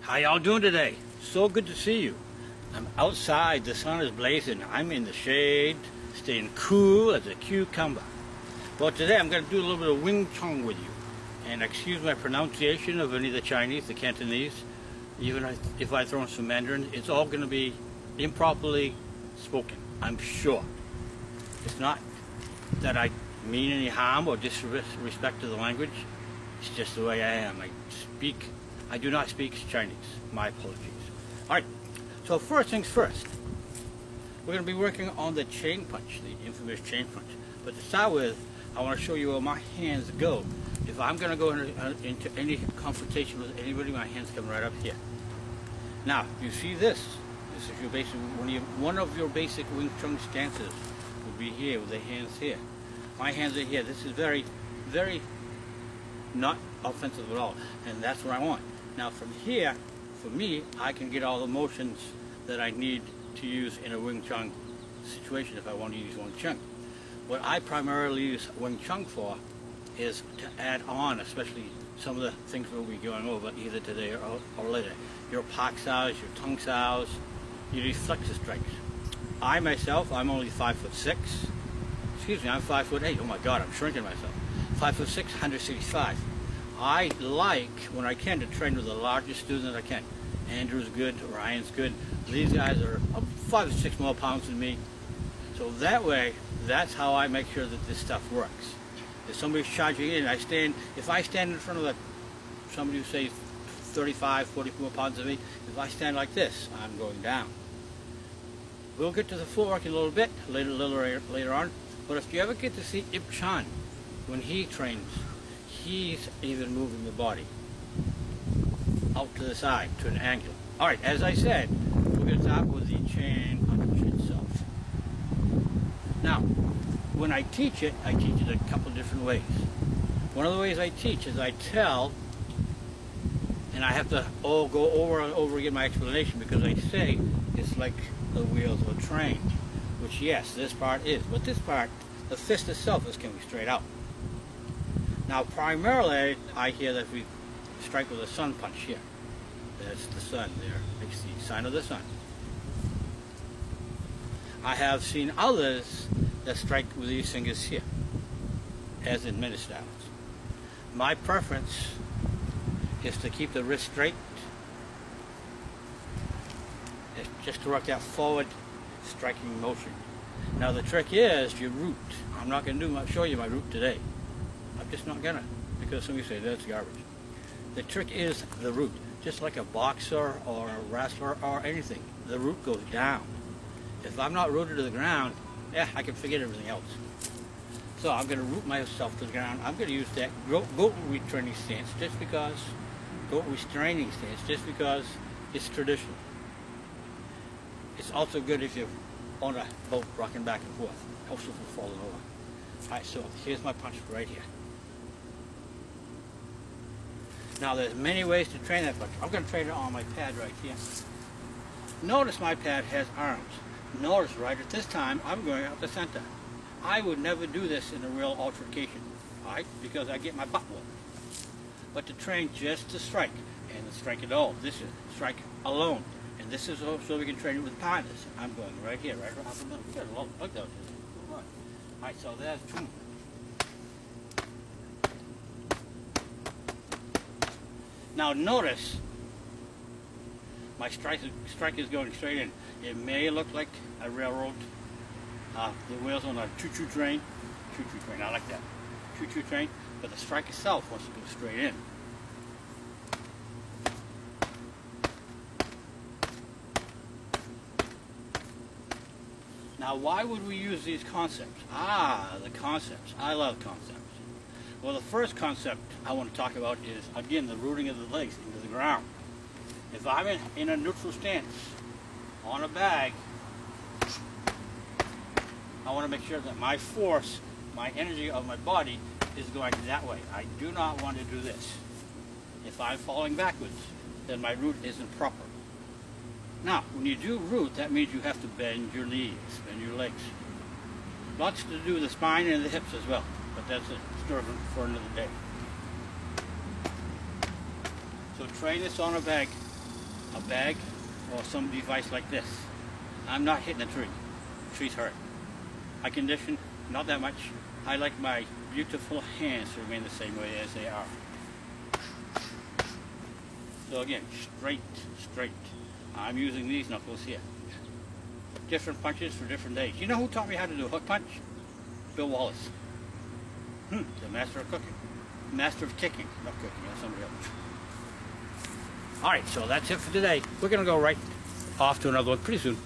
How y'all doing today? So good to see you. I'm outside, the sun is blazing. I'm in the shade, staying cool as a cucumber. Well, today I'm going to do a little bit of Wing Chun with you. And excuse my pronunciation of any of the Chinese, the Cantonese, even if I throw in some Mandarin, it's all going to be improperly spoken, I'm sure. It's not that I mean any harm or disrespect to the language. It's just the way I am. I do not speak Chinese. My apologies. All right, so first things first. We're going to be working on the chain punch, the infamous chain punch. But to start with, I want to show you where my hands go. If I'm going to go into any confrontation with anybody, my hands come right up here. Now, you see this. This is your basic, one of your basic Wing Chun stances would be here with the hands here. My hands are here. This is very, very not offensive at all. And that's what I want. Now from here, for me, I can get all the motions that I need to use in a Wing Chun situation if I want to use Wing Chun. What I primarily use Wing Chun for is to add on, especially some of the things we'll be going over either today or later. Your Pak Saos, your Tung Saos, your reflexive strikes. I myself, I'm only 5'6". Excuse me, I'm 5'8". Oh my God, I'm shrinking myself. 5'6", 165. I like, when I can, to train with the largest student that I can. Andrew's good, Ryan's good. These guys are 5 or 6 more pounds than me. So that way, that's how I make sure that this stuff works. If somebody's charging in, if I stand in front of somebody who say 35, 44 pounds of me, if I stand like this, I'm going down. We'll get to the footwork in a little bit, later on. But if you ever get to see Ip Chan, when he trains, he's even moving the body out to the side, to an angle. All right, as I said, we're going to start with the chain punch itself. Now, when I teach it a couple different ways. One of the ways I teach is I tell, and I have to go over and over again my explanation because I say it's like the wheels of a train, which yes, this part is, but this part, the fist itself is coming straight out. Now, primarily, I hear that we strike with a sun punch here. That's the sun there. It's the sign of the sun. I have seen others that strike with these fingers here, as in many styles. My preference is to keep the wrist straight. It's just to work that forward striking motion. Now, the trick is your root. I'm not going to show you my root today. I'm just not gonna, because somebody say that's garbage. The trick is the root. Just like a boxer or a wrestler or anything, the root goes down. If I'm not rooted to the ground, I can forget everything else. So I'm gonna root myself to the ground. I'm gonna use that goat restraining stance just because it's traditional. It's also good if you're on a boat rocking back and forth. Helps you from falling over. All right, so here's my punch right here. Now there's many ways to train that punch. I'm going to train it on my pad right here. Notice my pad has arms. Notice right at this time I'm going out the center. I would never do this in a real altercation, right? Because I get my butt whooped. But to train just to strike, and to strike at all, this is strike alone. And this is so we can train it with partners. I'm going right here, right around the middle. There's a lot of bugs out there. All right, so there's two. Now notice, my strike is going straight in. It may look like a railroad, the wheels on a choo-choo train. Choo-choo train, I like that. Choo-choo train, but the strike itself wants to go straight in. Now why would we use these concepts? The concepts. I love concepts. Well, the first concept I want to talk about is, again, the rooting of the legs into the ground. If I'm in a neutral stance on a bag, I want to make sure that my force, my energy of my body is going that way. I do not want to do this. If I'm falling backwards, then my root isn't proper. Now, when you do root, that means you have to bend your knees, bend your legs. Lots to do with the spine and the hips as well, but that's a story for another day. So train this on a bag a bag or some device like this. I'm not hitting a tree. Tree's hurt. I condition, not that much. I like my beautiful hands to remain the same way as they are. So again, straight, straight. I'm using these knuckles here. Different punches for different days. You know who taught me how to do a hook punch? Bill Wallace. The master of cooking. Master of kicking, not cooking, that's somebody else. Alright, so that's it for today. We're going to go right off to another one pretty soon.